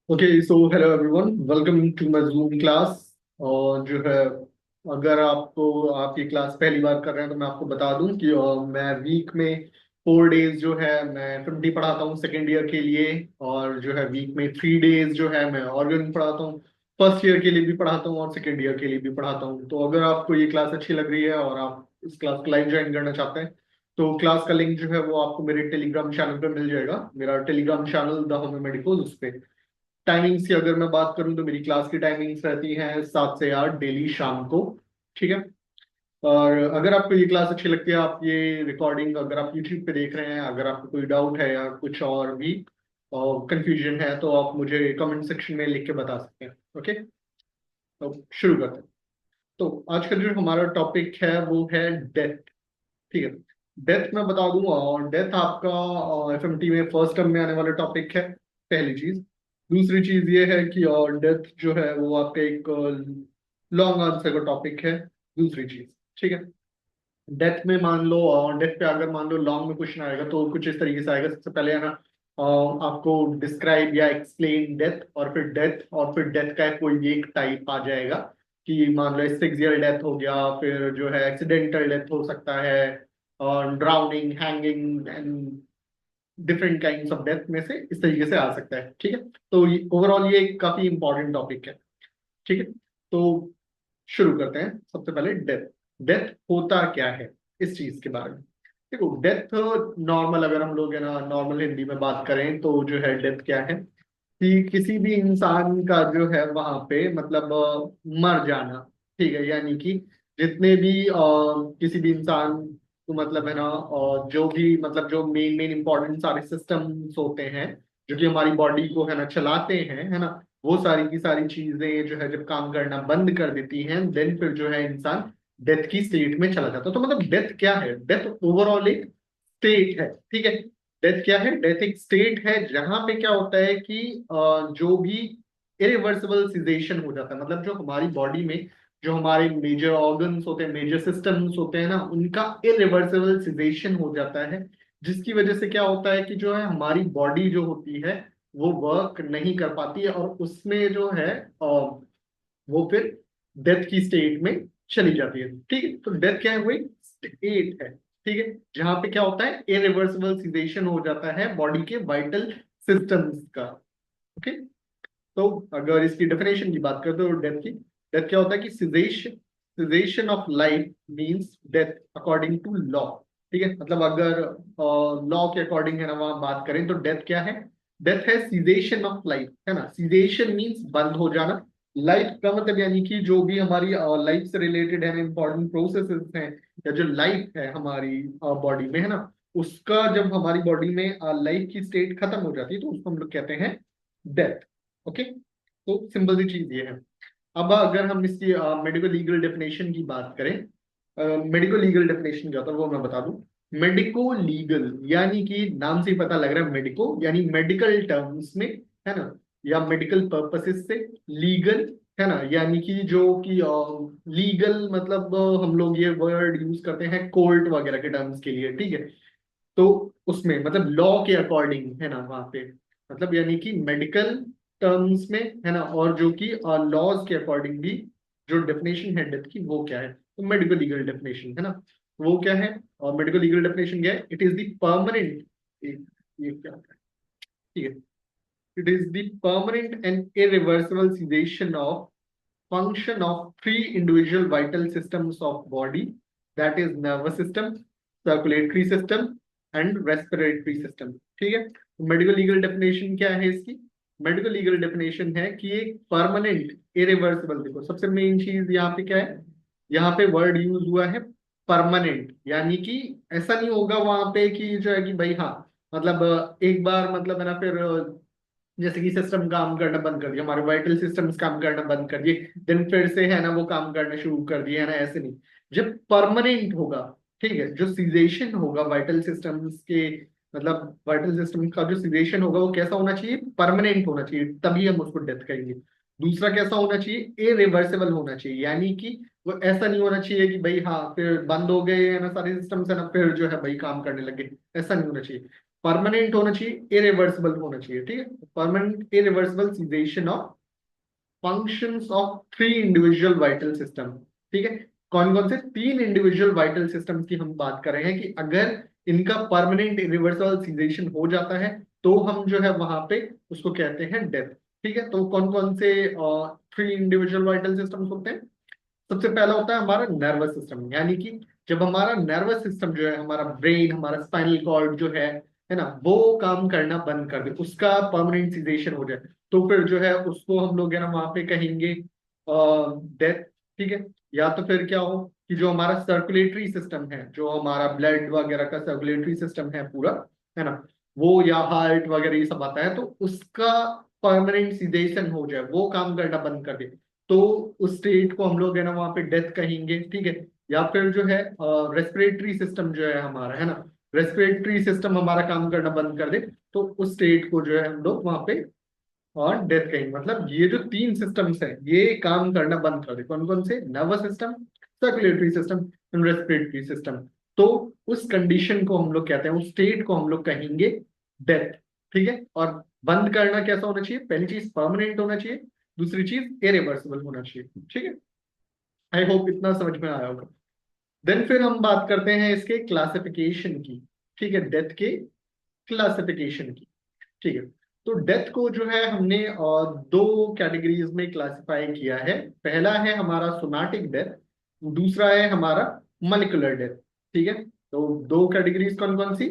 Okay so hello everyone, welcome to my Zoom class. और जो है, अगर आपको आपकी क्लास पहली बार कर रहे हैं तो मैं आपको बता दूं कि मैं वीक में 4 डेज जो है मैं FMT पढ़ाता हूँ सेकेंड ईयर के लिए। और जो है वीक में 3 डेज जो है मैं ऑर्गन पढ़ाता हूँ। फर्स्ट ईयर के लिए भी पढ़ाता हूँ और सेकेंड ईयर के लिए भी पढ़ाता हूँ। तो अगर आपको ये क्लास अच्छी लग रही है और आप इस क्लास को लाइव ज्वाइन करना चाहते हैं तो क्लास का लिंक जो है वो आपको मेरे टेलीग्राम चैनल पे मिल जाएगा। मेरा Telegram channel the home medicos, उस पे टाइमिंग्स की अगर मैं बात करूं तो मेरी क्लास की टाइमिंग्स रहती हैं 7 से 8 डेली शाम को। ठीक है। और अगर आपको ये क्लास अच्छी लगती है, आप ये रिकॉर्डिंग अगर आप यूट्यूब पे देख रहे हैं, अगर आपको कोई डाउट है या कुछ और भी कंफ्यूजन है तो आप मुझे कमेंट सेक्शन में लिख के बता सकते हैं। ओके, तो शुरू करते हैं। तो आज का जो हमारा टॉपिक है वो है डेथ। ठीक है। डेथ मैं बता दूंगा, और डेथ आपका FMT में फर्स्ट टर्म में आने वाला टॉपिक है, पहली चीज। दूसरी चीज ये है कि और डेथ जो है वो आपका एक लॉन्ग आंसर का टॉपिक है, दूसरी चीज। ठीक है। डेथ में मान लो, और डेथ पे अगर मान लो लॉन्ग में क्वेश्चन आएगा तो कुछ इस तरीके से आएगा। सबसे पहले है ना, आपको डिस्क्राइब या एक्सप्लेन डेथ, और फिर डेथ, और फिर डेथ का कोई एक टाइप आ जाएगा कि मान लो एक्सियल डेथ हो गया, फिर जो है एक्सीडेंटल डेथ हो सकता है, और drowning, hanging and different kinds of death में से इस तरीके से आ सकता है। ठीक है। तो ओवरऑल ये काफी इंपॉर्टेंट टॉपिक है। ठीक है। तो शुरू करते हैं। सबसे पहले डेथ। डेथ होता क्या है, इस चीज के बारे में देखो। डेथ नॉर्मल, अगर हम लोग है ना नॉर्मल हिंदी में बात करें तो जो है डेथ क्या है कि किसी भी इंसान का जो है वहां पे मतलब मर जाना। ठीक है। यानी कि जितने भी किसी भी इंसान को मतलब है ना, जो भी मतलब जो मेन मेन इंपॉर्टेंट सारे सिस्टम्स होते हैं जो कि हमारी बॉडी को है ना चलाते हैं, है ना, वो सारी की सारी चीजें जो है जब काम करना बंद कर देती हैं देन फिर जो है इंसान डेथ की स्टेट में चला जाता है। तो मतलब डेथ क्या है? डेथ ओवरऑल एक स्टेट है। ठीक है। डेथ क्या है? डेथ एक स्टेट है जहां पे क्या होता है कि जो भी इरिवर्सिबल सिजेशन हो जाता है, मतलब जो हमारी बॉडी में जो हमारे मेजर ऑर्गन्स होते हैं, मेजर सिस्टम्स होते हैं ना, उनका इरिवर्सिबल सिजेशन हो जाता है। जिसकी वजह से क्या होता है कि जो है हमारी बॉडी जो होती है वो वर्क नहीं कर पाती है, और उसमें जो है वो फिर डेथ की स्टेट में चली जाती है। ठीक है। तो डेथ क्या है? वो एक स्टेट है। ठीक है। जहां पे क्या होता है, इरिवर्सिबल सिजेशन हो जाता है बॉडी के वाइटल सिस्टम्स का। ओके। तो अगर इसकी डेफिनेशन की बात करें तो डेथ की, डेथ क्या होता है कि cessation, cessation of life means death according to law. ठीक है। मतलब अगर लॉ के अकॉर्डिंग है ना वहां बात करें तो डेथ क्या है? डेथ है सीजेशन ऑफ लाइफ, है ना। सीजेशन मींस बंद हो जाना। लाइफ का मतलब यानी कि जो भी हमारी लाइफ से रिलेटेड है ना इंपॉर्टेंट प्रोसेसेस हैं, या जो लाइफ है हमारी बॉडी में, है ना, उसका जब हमारी बॉडी में लाइफ की स्टेट खत्म हो जाती है तो उसको हम लोग कहते हैं डेथ। ओके। तो सिंपल सी चीज ये है। अब अगर हम इसकी मेडिकल लीगल डेफिनेशन की बात करें, मेडिकल लीगल डेफिनेशन क्या होता है वो मैं बता दूं। मेडिको लीगल यानी कि नाम से ही पता लग रहा है, मेडिको यानी मेडिकल टर्म्स में, है ना, या मेडिकल पर्पसेस से। लीगल, है ना, यानी कि जो कि लीगल मतलब हम लोग ये वर्ड यूज करते हैं कोर्ट वगैरह के टर्म्स के लिए। ठीक है। तो उसमें मतलब लॉ के अकॉर्डिंग है ना वहां पे, मतलब यानी कि मेडिकल टर्म्स में, है ना, और जो कि लॉज के अकॉर्डिंग भी जो डेफिनेशन है डेथ की वो क्या है, तो मेडिकल लीगल डेफिनेशन, है ना, वो क्या है? और मेडिकल लीगल डेफिनेशन क्या है? इट इज द परमानेंट, ये क्या है? ठीक है। It is the permanent and irreversible cessation of function of three individual vital systems of body, that is nervous system, circulatory system and respiratory system। ठीक है। Medical legal definition क्या है इसकी? मेडिकल लीगल डेफिनेशन है कि एक permanent irreversible, देखो सबसे मेन चीज यहाँ पे क्या है, यहाँ पे वर्ड यूज हुआ है परमानेंट, यानी कि ऐसा नहीं होगा वहां पे कि जो है कि भाई हाँ मतलब एक बार मतलब है ना फिर जैसे कि सिस्टम काम करना बंद कर दिया, हमारे वाइटल सिस्टम्स काम करना बंद कर दिए, देन फिर से है ना वो काम करना शुरू कर दिए, है ना, ऐसे नहीं। जब परमानेंट होगा, ठीक है, जो सीजेशन होगा वाइटल सिस्टम्स के, मतलब वाइटल सिस्टम का जो सीजेशन होगा वो कैसा होना चाहिए? परमानेंट होना चाहिए, तभी हम उसको डेथ कहेंगे। दूसरा कैसा होना चाहिए? इरिवर्सिबल होना चाहिए, यानी कि वो ऐसा नहीं होना चाहिए कि भाई हाँ फिर बंद हो गए है ना सारे सिस्टम्स, है ना, फिर जो है भाई काम करने लगे, ऐसा नहीं होना चाहिए। परमानेंट होना चाहिए, इरिवर्सिबल होना चाहिए, ठीक है। Permanent irreversible cessation of functions of 3 individual vital system, ठीक है। कौन कौन से 3 इंडिविजुअल वाइटल सिस्टम की हम बात कर रहे हैं कि अगर इनका परमानेंट इरिवर्सिबल सीजेशन हो जाता है तो हम जो है वहां पे उसको कहते हैं डेथ, ठीक है। तो कौन कौन से 3 इंडिविजुअल वाइटल सिस्टम्स होते हैं? सबसे पहला होता है हमारा नर्वस सिस्टम, यानी कि जब हमारा नर्वस सिस्टम जो है, हमारा ब्रेन, हमारा स्पाइनल कॉर्ड जो है ना, वो काम करना बंद कर दे, उसका परमानेंट सीजेशन हो जाए, तो फिर जो है उसको हम लोग है ना वहां पे कहेंगे डेथ, ठीक है। या तो फिर क्या हो कि जो हमारा सर्कुलेटरी सिस्टम है, जो हमारा ब्लड वगैरह का सर्कुलेटरी सिस्टम है पूरा, है ना, वो या हार्ट वगैरह ये सब आता है, तो उसका परमानेंट सीदेशन हो जाए, वो काम करना बंद कर दे, तो उस स्टेट को हम लोग है ना वहां पे डेथ कहेंगे, ठीक है। या फिर जो है रेस्पिरेटरी सिस्टम जो है हमारा, है ना, रेस्पिरेटरी सिस्टम हमारा काम करना बंद कर दे, तो उस स्टेट को जो है हम लोग वहां पे और डेथ कहेंगे। मतलब ये जो 3 सिस्टम्स है ये काम करना बंद कर दे, कौन कौन से? Nervous system, circulatory system and respiratory system. तो उस कंडीशन को हम लोग कहते हैं, उस स्टेट को हम लोग कहेंगे डेथ, ठीक है। और बंद करना कैसा होना चाहिए? पहली चीज परमानेंट होना चाहिए, दूसरी चीज इरिवर्सिबल होना चाहिए, ठीक है। आई होप इतना समझ में आया होगा। देन फिर हम बात करते हैं इसके क्लासिफिकेशन की, ठीक है, डेथ के क्लासिफिकेशन की, ठीक है। तो डेथ को जो है हमने 2 कैटेगरीज में क्लासिफाई किया है। पहला है हमारा सोमैटिक डेथ, दूसरा है हमारा मॉलिक्यूलर डेथ, ठीक है। तो 2 कैटेगरीज कौन कौन सी?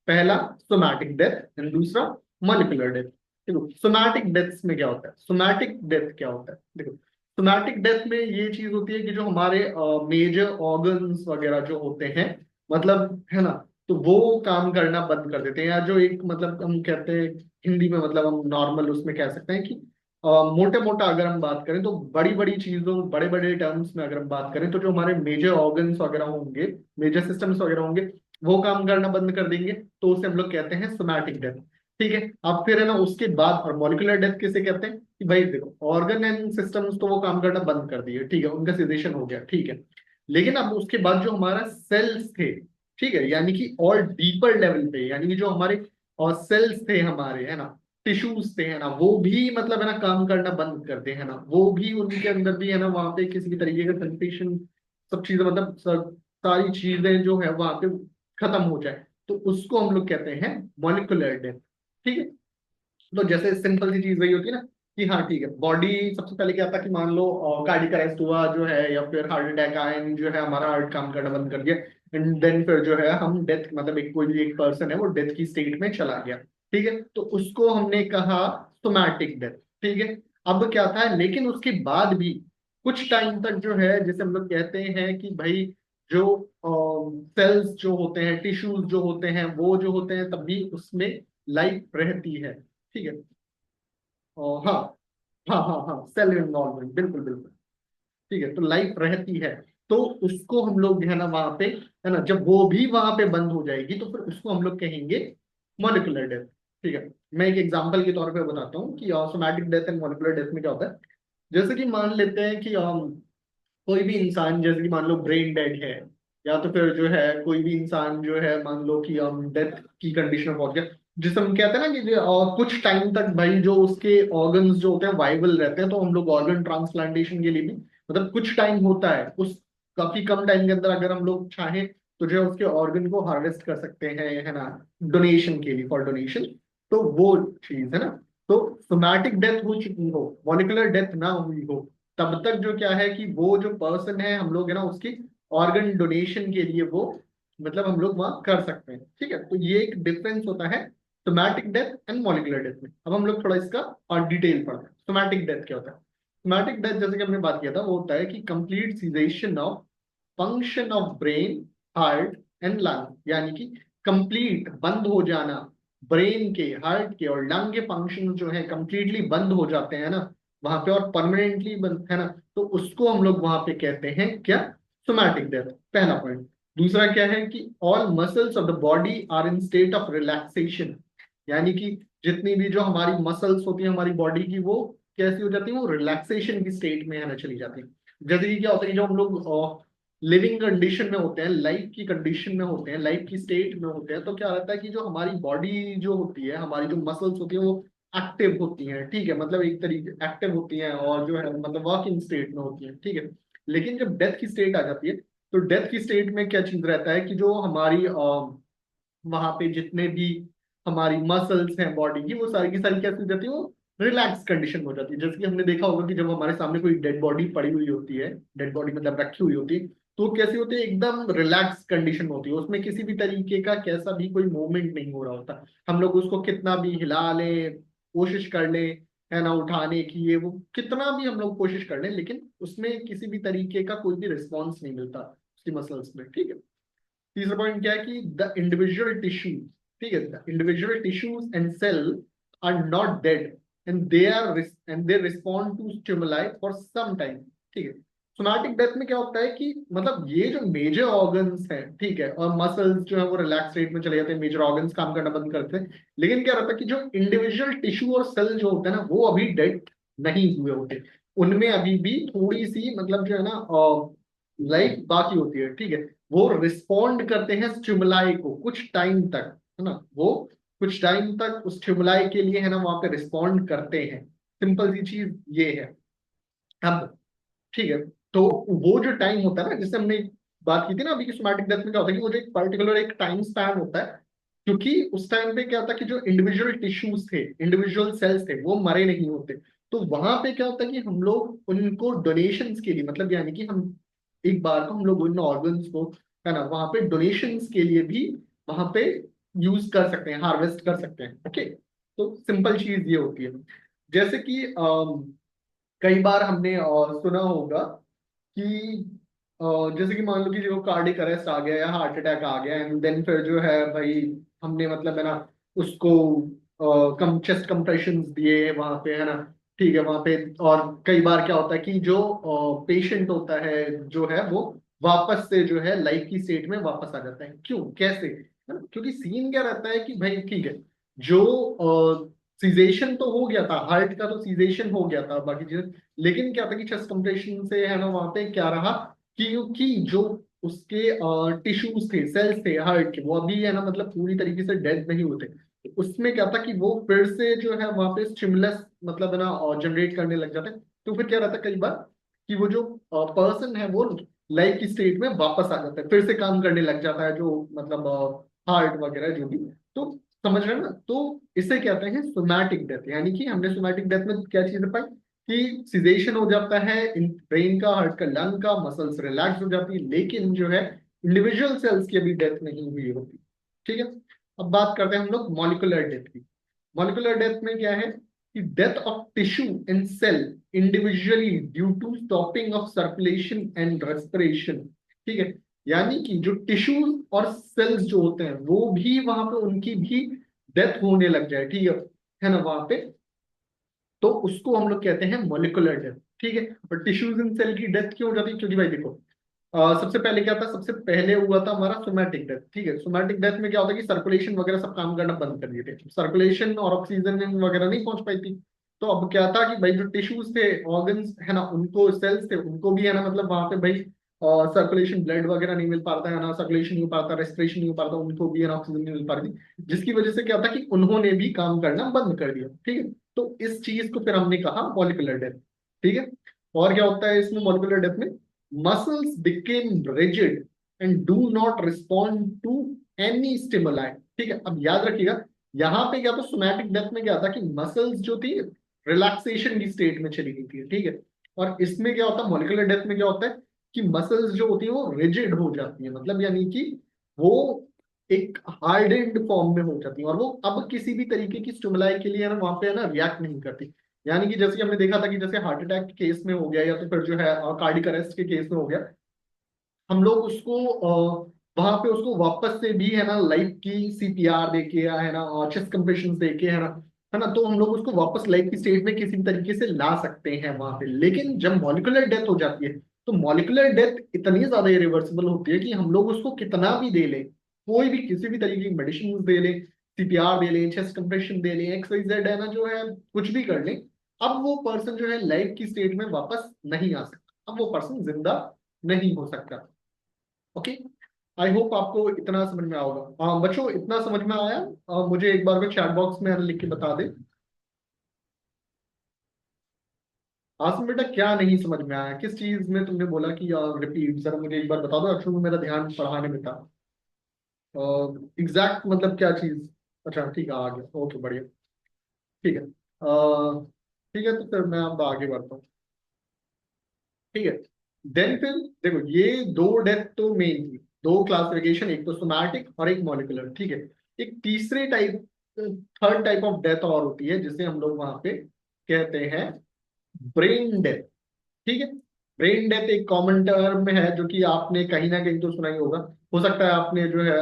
पहला सोमैटिक डेथ एंड दूसरा मॉलिक्यूलर डेथ। देखो सोमैटिक डेथ में क्या होता है, सोमैटिक डेथ क्या होता है, देखो सोमैटिक डेथ में ये चीज होती है कि जो हमारे मेजर ऑर्गन्स वगैरह जो होते हैं, मतलब है ना, तो वो काम करना बंद कर देते हैं, या जो एक मतलब हम कहते हैं हिंदी में, मतलब हम नॉर्मल उसमें कह सकते हैं कि मोटे मोटा अगर हम बात करें तो बड़ी बड़ी चीजों, बड़े बड़े टर्म्स में अगर हम बात करें तो जो हमारे मेजर ऑर्गन्स वगैरह होंगे, मेजर सिस्टम्स वगैरह होंगे, वो काम करना बंद कर देंगे, तो उसे हम लोग कहते हैं सोमैटिक डेथ, ठीक है। अब फिर है ना उसके बाद और मॉलिक्यूलर डेथ किसे कहते हैं कि भाई देखो ऑर्गन एंड सिस्टम्स तो वो काम करना बंद कर दिए, ठीक है, उनका सिदेशन हो गया, ठीक है। लेकिन अब उसके बाद जो हमारा सेल्स थे, ठीक है, यानी कि और डीपर लेवल पे, यानी कि जो हमारे और सेल्स थे हमारे, है ना, टिश्यूज थे, है ना, वो भी मतलब है ना काम करना बंद करते हैं ना, वो भी उनके अंदर भी है ना वहां पे किसी भी तरीके का सेंसेशन, सब चीजें मतलब सारी चीजें जो है वहां पे खत्म हो जाए, तो उसको हम लोग कहते हैं मॉलिक्यूलर डेथ, ठीक है। तो जैसे सिंपल सी चीज वही होती है ना कि हाँ ठीक है, बॉडी सबसे पहले क्या था कि मान लो कार्डियक अरेस्ट हुआ जो है, या फिर हार्ट अटैक आया and जो है हमारा हार्ट काम करना बंद कर दिया, एंड देन फिर जो है हम डेथ, मतलब एक कोई भी एक पर्सन है वो डेथ की स्टेट में चला गया, ठीक है, तो उसको हमने कहा सोमैटिक डेथ, ठीक है। अब क्या था, लेकिन उसके बाद भी कुछ टाइम तक जो है, जैसे हम लोग कहते हैं कि भाई जो सेल्स जो होते हैं, टिश्यूज जो होते हैं, वो जो होते हैं तब भी उसमें लाइफ रहती है, ठीक है। हाँ हाँ हाँ हाँ, सेल इन्वॉल्वमेंट, बिल्कुल बिल्कुल, ठीक है, तो लाइफ रहती है, तो उसको हम लोग है ना वहां पे, है ना, जब वो भी वहां पे बंद हो जाएगी तो फिर उसको हम लोग कहेंगे मॉलिक्यूलर डेथ, ठीक है। मैं एक एग्जांपल के तौर पे बताता हूँ कि somatic death and molecular death में क्या होता है। जैसे कि मान लेते हैं कि कोई भी इंसान, जैसे कि मान लो ब्रेन डेड है, या तो फिर जो है कोई भी इंसान जो है मान लो कि डेथ की कंडीशन में पहुंच गया, जिसे हम कहते हैं ना कि कुछ टाइम तक भाई जो उसके ऑर्गन्स जो होते हैं वाइबल रहते हैं, तो हम लोग ऑर्गन ट्रांसप्लांटेशन के लिए भी, मतलब कुछ टाइम होता है, उस काफी कम टाइम के अंदर अगर हम लोग चाहें तो जो है उसके ऑर्गन को हार्वेस्ट कर सकते हैं, है ना, डोनेशन के लिए, फॉर डोनेशन, तो वो चीज है ना। तो सोमैटिक डेथ हो चुकी हो, मॉलिक्यूलर डेथ ना हुई हो, तब तक जो क्या है कि वो जो पर्सन है हम लोग है ना उसकी ऑर्गन डोनेशन के लिए वो, मतलब हम लोग वहां कर सकते हैं, ठीक है। तो ये एक डिफरेंस होता है somatic death and molecular death में। अब हम लोग थोड़ा इसका और डिटेल पढ़ते हैं, सोमैटिक डेथ क्या होता है। सोमैटिक डेथ जैसे कि हमने बात किया था, वो होता है कि complete cessation of function of brain, heart and lung, यानी कि कंप्लीट बंद हो जाना, ब्रेन के, हार्ट के और लंग के फंक्शन जो है कंप्लीटली बंद हो जाते हैं ना वहां पे, और परमानेंटली बंद, है ना, तो उसको हम लोग वहां पे कहते हैं क्या? सोमैटिक डेथ, पहला पॉइंट। दूसरा क्या है कि all muscles of the body are in state of relaxation, यानी कि जितनी भी जो हमारी मसल्स होती है हमारी बॉडी की, वो कैसी हो जाती है, वो रिलैक्सेशन की स्टेट में है ना चली जाती है। जैसे कि क्या होता है कि जो हम लोग लिविंग कंडीशन में होते हैं, लाइफ की कंडीशन में होते हैं, लाइफ की स्टेट में होते हैं, तो क्या रहता है कि जो हमारी बॉडी जो होती है, हमारी जो मसल्स होती है वो एक्टिव होती हैं, ठीक है, मतलब एक तरीके एक्टिव होती हैं और जो है मतलब वर्किंग स्टेट में होती हैं, ठीक है। लेकिन जब डेथ की स्टेट आ जाती है, तो डेथ की स्टेट में क्या चीज रहता है कि जो हमारी वहां पे जितने भी हमारी मसल्स हैं बॉडी की, वो सारी की सारी कैसी हो जाती है, वो रिलैक्स कंडीशन में हो जाती है। जैसे कि हमने देखा होगा कि जब हमारे सामने कोई डेड बॉडी पड़ी हुई होती है, डेड बॉडी मतलब रखी हुई होती है, तो वो कैसी होती है, एकदम रिलैक्स कंडीशन में होती है, उसमें किसी भी तरीके का कैसा भी कोई मूवमेंट नहीं हो रहा होता। हम लोग उसको कितना भी हिला लें, कोशिश कर लें, है ना, उठाने की, ये वो कितना भी हम लोग कोशिश कर लें, लेकिन उसमें किसी भी तरीके का कोई भी रिस्पॉन्स नहीं मिलता उसकी मसल्स में, ठीक है। तीसरा पॉइंट क्या है कि द इंडिविजुअल टिश्यू, ठीक है, the individual tissues and cell are not dead and they respond to stimuli for some time, ठीक है। सोमैटिक डेथ में क्या होता है कि मतलब ये जो मेजर ऑर्गन्स हैं, ठीक है, और मसल्स जो है वो रिलैक्स स्टेट में चले जाते हैं, मेजर ऑर्गन्स काम करना बंद करते हैं, लेकिन क्या रहता है कि जो इंडिविजुअल टिश्यू और सेल जो होते हैं ना, वो अभी डेड नहीं हुए होते, उनमें अभी भी थोड़ी सी मतलब जो है ना लाइफ बाकी होती है, ठीक है। वो रिस्पॉन्ड करते हैं स्टिमुलाई को कुछ टाइम तक, है ना, वो कुछ टाइम तक उस स्टिमुलाई के लिए है ना वहां पे रिस्पॉन्ड करते हैं। सिंपल सी चीज ये है। अब ठीक है, तो वो जो टाइम होता है ना, जिससे हमने बात की थी ना अभी की सोमैटिक डेथ में क्या होता है कि वो जो एक पर्टिकुलर एक टाइम स्पैन होता है, क्योंकि उस टाइम पे क्या होता है कि जो इंडिविजुअल टिश्यूज थे, इंडिविजुअल सेल्स थे, वो मरे नहीं होते। तो वहां पे क्या होता है कि हम लोग उनको डोनेशंस के लिए, मतलब यानी कि हम एक बार को हम लोग उन ऑर्गन्स को, है ना, वहां पे डोनेशंस के लिए भी वहां पे यूज कर सकते हैं, हार्वेस्ट कर सकते हैं, ओके। तो सिंपल चीज ये होती है। जैसे कि कई बार हमने सुना होगा कि जैसे कि मान लो कि जो कार्डियक अरेस्ट आ गया या हार्ट अटैक आ गया, एंड देन फिर जो है भाई हमने मतलब है ना उसको कम चेस्ट कंप्रेशंस दिए वहां पे, है ना, ठीक है, वहां पे। और कई बार क्या होता है कि जो पेशेंट होता है जो है वो वापस से जो है लाइफ की स्टेट में वापस आ जाता है। क्यों, कैसे, है ना, क्योंकि सीन क्या रहता है कि भाई ठीक है, जो सीजेशन तो हो गया था, हार्ट का तो सीजेशन हो गया था, बाकी चीजें, लेकिन क्या था कि चेस्ट कंप्रेशन से है ना वहां पे क्या रहा, क्योंकि जो उसके टिश्यूज थे, सेल्स थे हार्ट के, वो अभी है ना मतलब पूरी तरीके से डेड नहीं होते। तो उसमें क्या था कि वो फिर से जो है वहां पे स्टिमुलस मतलब है ना जनरेट करने लग जाते हैं। तो फिर क्या रहता है कई बार कि वो जो पर्सन है वो लाइफ की स्टेट में वापस आ जाता है, फिर से काम करने लग जाता है, जो मतलब हार्ट वगैरह जो भी। तो समझ रहे हैं ना, तो इसे कहते हैं सोमैटिक डेथ। यानी कि हमने सोमैटिक डेथ में क्या चीज पाई कि सिजेशन हो जाता है इन ब्रेन का, हार्ट का, लंग का, मसल्स रिलैक्स हो जाती है, लेकिन जो है इंडिविजुअल सेल्स की अभी डेथ नहीं हुई होती, ठीक है। अब बात करते हैं हम लोग मॉलिकुलर डेथ की। मॉलिकुलर डेथ में क्या है कि death of tissue and cell individually due to stopping of circulation and respiration, ठीक है। यानी कि जो टिश्यूज और सेल्स जो होते हैं वो भी वहां पे उनकी भी डेथ होने लग जाए, ठीक है ना, वहां पे, तो उसको हम लोग कहते हैं मॉलिकुलर डेथ, ठीक है। और टिश्यूज इन सेल की डेथ क्यों हो जाती है, क्योंकि भाई देखो सबसे पहले क्या था, सबसे पहले हुआ था हमारा सोमैटिक डेथ, ठीक है। सोमैटिक डेथ में क्या होता है कि सर्कुलेशन वगैरह सब काम करना बंद कर दिए थे, सर्कुलेशन और ऑक्सीजन वगैरह नहीं पहुंच पाई थी। तो अब क्या था कि भाई जो टिश्यूज थे, ऑर्गन्स है ना, उनको, सेल्स थे, उनको भी है ना मतलब वहां पे भाई सर्कुलेशन, ब्लड वगैरह नहीं मिल पाता है ना, सर्कुलेशन नहीं हो पाता, रेस्पिरेशन नहीं हो पाता, उनको भी है ना ऑक्सीजन नहीं मिल पा रही थी, जिसकी वजह से क्या था कि उन्होंने भी काम करना बंद कर दिया, ठीक है। तो इस चीज को फिर हमने कहा मॉलिकुलर डेथ, ठीक है। और क्या होता है इसमें मॉलिकुलर डेथ में, muscles became rigid and do not respond to any stimuli, ठीक है। अब याद रखिएगा, यहाँ पे क्या था, सोमैटिक डेथ में क्या था कि मसल्स जो थी रिलैक्सेशन की स्टेट में चली गई थी, ठीक है। और इसमें क्या होता है, मॉलिकुलर डेथ में क्या होता है कि मसल्स जो होती है वो रिजिड हो जाती है, मतलब यानी कि वो एक हार्डेंड फॉर्म में हो जाती है, और वो अब किसी भी तरीके की स्टिमुलाई के लिए है ना वहां पे है ना रिएक्ट नहीं करती। यानी कि जैसे कि हमने देखा था कि जैसे हार्ट अटैक के केस में हो गया या तो फिर जो है कार्डियक अरेस्ट के केस में हो गया, हम लोग उसको वहां पे उसको वापस से भी है ना लाइफ की सीपीआर देके या है ना चेस्ट कंप्रेशन देके है ना, तो हम लोग उसको वापस लाइफ की स्टेट में किसी भी तरीके से ला सकते हैं वहां पे। लेकिन जब मॉलिकुलर डेथ हो जाती है, तो मॉलिकुलर डेथ इतनी ज्यादा इरिवर्सिबल होती है कि हम लोग उसको कितना भी दे लें, कोई भी किसी भी तरीके की मेडिसिन दे लें, सीपीआर दे लें, चेस्ट कंप्रेशन दे लें, XYZ है ना जो है कुछ भी कर लें, अब वो पर्सन जो है लाइफ की स्टेट में वापस नहीं आ सकता, अब वो पर्सन जिंदा नहीं हो सकता। ओके, आई होप आपको इतना समझ में आओगा। बच्चों, इतना समझ में आया? मुझे एक बार में चैट बॉक्स में लिख के बता दे। आसम बेटा, क्या नहीं समझ में आया? किस चीज में तुमने बोला कि रिपीट? जरा मुझे एक बार बता दो, एक्चुअली मेरा ध्यान पढ़ाने में था। एग्जैक्ट मतलब क्या चीज? अच्छा ठीक है, आ गया, ओके बढ़िया। ठीक है, ठीक है, तो फिर मैं अब आगे बढ़ता हूँ। ठीक है, देन फिर देखो, ये दो डेथ तो मेन थी, दो क्लासिफिकेशन, एक तो सोमैटिक और एक मॉलिक्यूलर। ठीक है, एक तीसरे type, third type of death और होती है, जिसे हम लोग वहां पे कहते हैं ब्रेन डेथ। ठीक है, ब्रेन डेथ एक कॉमन टर्म है जो कि आपने कहीं ना कहीं तो सुना ही होगा। हो सकता है आपने जो है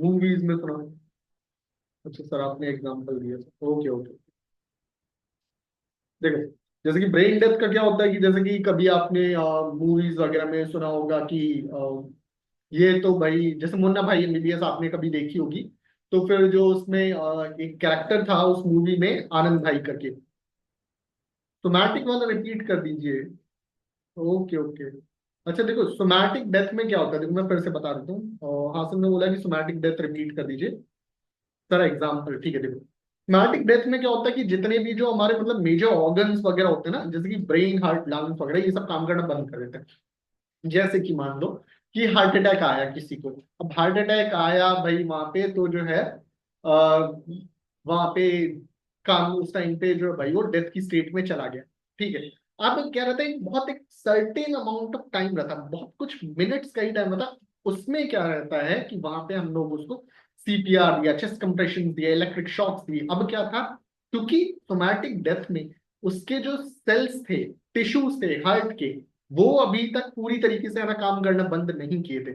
मूवीज में सुना हो। अच्छा सर, आपने एग्जांपल दिया, ओके ओके। देखो, जैसे कि ब्रेन डेथ का क्या होता है कि जैसे कि कभी आपने मूवीज वगैरह में सुना होगा कि ये तो भाई, जैसे मुन्ना भाई एमबीबीएस आपने कभी देखी होगी। तो फिर जो उसमें एक कैरेक्टर था उस मूवी में, आनंद भाई करके। सोमैटिक वाला रिपीट कर दीजिए। Okay okay. अच्छा देखो, सोमैटिक डेथ में क्या होता है, देखो मैं फिर से बता देता हूँ। हासिम ने बोला कि सोमैटिक डेथ रिपीट कर दीजिए। सर एग्जाम्पल, ठीक है, देखो सोमैटिक डेथ में क्या होता है कि जितने भी जो हमारे मतलब मेजर ऑर्गन्स वगैरह होते हैं ना, जैसे कि ब्रेन, हार्ट, लंग्स वगैरह, ये सब काम करना बंद कर देते हैं। जैसे कि मान लो कि हार्ट अटैक आया किसी को। अब हार्ट अटैक आया भाई वहां पे, तो जो है वहां पे काम उस टाइम पे जो है भाई वो डेथ की स्टेट में चला गया। ठीक है, अब क्या रहता है, बहुत एक सर्टेन अमाउंट ऑफ टाइम रहता है, बहुत कुछ मिनट्स का ही टाइम रहता है। उसमें क्या रहता है कि वहां पे हम लोग उसको सीपीआर दिया, चेस्ट कंप्रेशन दिया, इलेक्ट्रिक शॉक्स दिए। अब क्या था, क्योंकि सोमैटिक डेथ में उसके जो सेल्स थे, टिश्यूज थे हार्ट के, वो अभी तक पूरी तरीके से है ना काम करना बंद नहीं किए थे।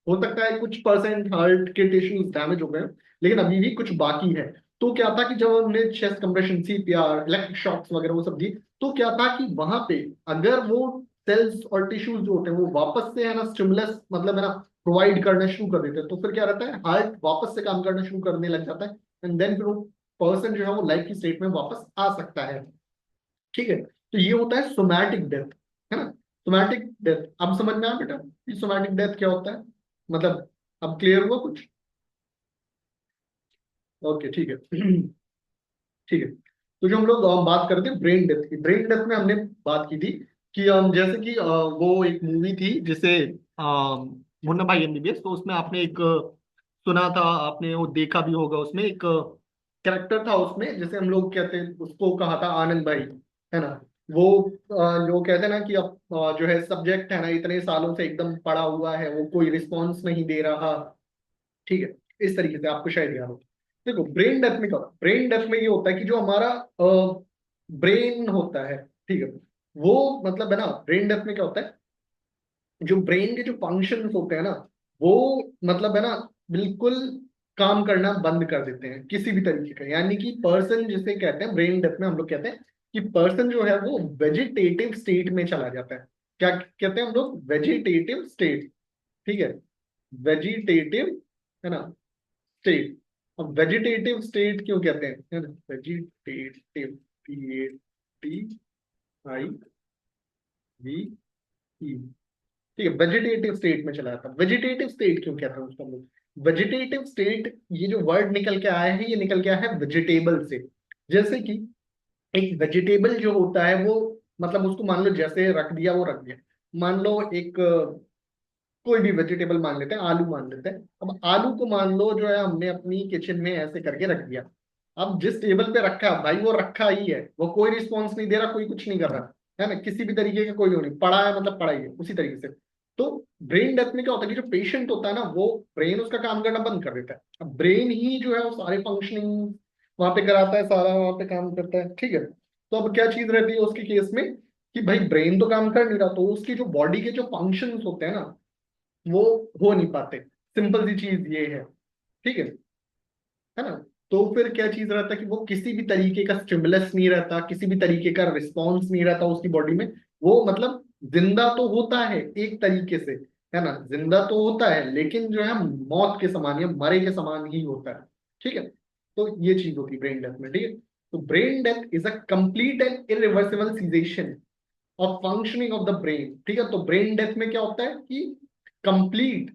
हो सकता है कुछ परसेंट हार्ट के टिश्यूज डैमेज हो गए, लेकिन अभी भी कुछ बाकी है। तो क्या था कि जब हमने chest compression, CPR, electric shocks वगैरह वो सब दी, तो क्या था कि वहां पे अगर वो सेल्स और टिश्यूज जो होते हैं वो वापस से है ना स्टिमुलस मतलब है ना प्रोवाइड करना शुरू कर देते हैं, तो फिर क्या रहता है, हार्ट वापस से काम करना शुरू करने लग जाता है। एंड देन फिर वो पर्सन जो है वो लाइफ की स्टेट में वापस आ सकता है। ठीक है, तो ये होता है सोमैटिक डेथ, है ना। सोमैटिक डेथ अब समझ में आया बेटा कि सोमैटिक डेथ क्या होता है? मतलब अब क्लियर हुआ कुछ? ओके ठीक है। ठीक है, तो जो हम लोग बात करते हैं ब्रेन डेथ की, ब्रेन डेथ में हमने बात की थी कि जैसे कि वो एक मूवी थी जिसे मुन्ना भाई एमबीबीएस, तो उसमें आपने एक सुना था, आपने वो देखा भी होगा, उसमें एक कैरेक्टर था उसमें, जैसे हम लोग कहते हैं उसको, कहा था आनंद भाई, है ना। वो जो कहते हैं ना कि अब जो है सब्जेक्ट है ना इतने सालों से एकदम पड़ा हुआ है, वो कोई रिस्पॉन्स नहीं दे रहा। ठीक है, इस तरीके से आपको शायद याद हो। देखो ब्रेन डेथ में क्या होता है, ब्रेन डेथ में ये होता है कि जो हमारा ब्रेन होता है, ठीक है, वो मतलब है ना, ब्रेन डेथ में क्या होता है, जो ब्रेन के जो फंक्शंस होते हैं ना, वो मतलब है ना बिल्कुल काम करना बंद कर देते हैं किसी भी तरीके का। यानी कि पर्सन जिसे कहते हैं ब्रेन डेथ में, हम लोग कहते हैं कि पर्सन जो है वो वेजिटेटिव स्टेट में चला जाता है। क्या कहते हैं हम लोग? Vegetative state. ठीक है, वेजिटेटिव, है ना, स्टेट। अब वेजिटेटिव स्टेट क्यों कहते हैं, है ना, vegetative, T A T I V E. ठीक है, वेजिटेटिव स्टेट में चला जाता है। वेजिटेटिव स्टेट क्यों कहते हैं उसको हम लोग? वेजिटेटिव स्टेट, ये जो वर्ड निकल के आया है, ये निकल के आया है वेजिटेबल से। जैसे कि एक वेजिटेबल जो होता है वो, मतलब उसको मान लो जैसे रख दिया वो रख दिया। मान लो एक कोई भी वेजिटेबल मान लेते हैं, आलू मान लेते हैं। अब आलू को मान लो जो है हमने अपनी किचन में ऐसे करके रख दिया। अब जिस टेबल पे रखा है भाई वो रखा ही है, वो कोई रिस्पॉन्स नहीं दे रहा, कोई कुछ नहीं कर रहा, है ना, किसी भी तरीके का कोई वो नहीं पड़ा है, मतलब पड़ा ही है उसी तरीके से। तो ब्रेन डेथ में क्या होता है कि जो पेशेंट होता है ना, वो ब्रेन उसका काम करना बंद कर देता है। अब ब्रेन ही जो है वो सारे फंक्शनिंग वहां पे कराता है, सारा वहां पे काम करता है। ठीक है, तो अब क्या चीज रहती है उसके केस में कि भाई ब्रेन तो काम कर नहीं रहा, तो उसकी जो बॉडी के जो फंक्शंस होते हैं ना, वो हो नहीं पाते। सिंपल सी चीज ये है। ठीक है ना। तो फिर क्या चीज रहता है कि वो किसी भी तरीके का स्टिमुलस नहीं रहता, किसी भी तरीके का रिस्पॉन्स नहीं रहता उसकी बॉडी में। वो मतलब जिंदा तो होता है एक तरीके से, है ना, जिंदा तो होता है, लेकिन जो है मौत के समान या मरे के समान ही होता है। ठीक है, तो ये चीज होती है ब्रेन डेथ में। ठीक है, तो brain death is a complete and irreversible cessation of functioning of the brain. ठीक है, तो ब्रेन डेथ में क्या होता है कि कंप्लीट,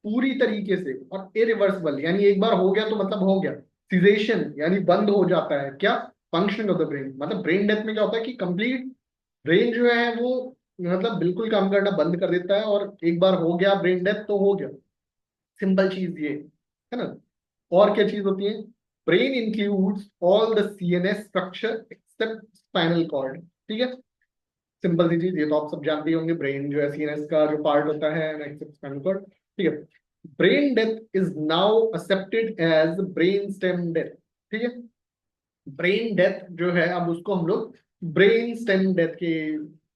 पूरी तरीके से, और इरिवर्सिबल यानी एक बार हो गया तो मतलब हो गया। सीजेशन यानी बंद हो जाता है क्या, फंक्शनिंग ऑफ द ब्रेन। मतलब ब्रेन डेथ में क्या होता है कि कंप्लीट ब्रेन जो है वो मतलब बिल्कुल काम करना बंद कर देता है, और एक बार हो गया ब्रेन डेथ तो हो गया। सिंपल चीज ये है ना। और क्या चीज होती है, brain includes all the CNS structure except spinal cord. ठीक है, सिंपल सी चीज, ये तो आप सब जानते ही होंगे, ब्रेन जो है सीएनएस का जो पार्ट होता है एक्सेप्ट स्पाइनल कॉर्ड। ठीक है, brain death is now accepted as brain stem death. ठीक है, ब्रेन डेथ जो है अब उसको हम लोग ब्रेन स्टेम डेथ के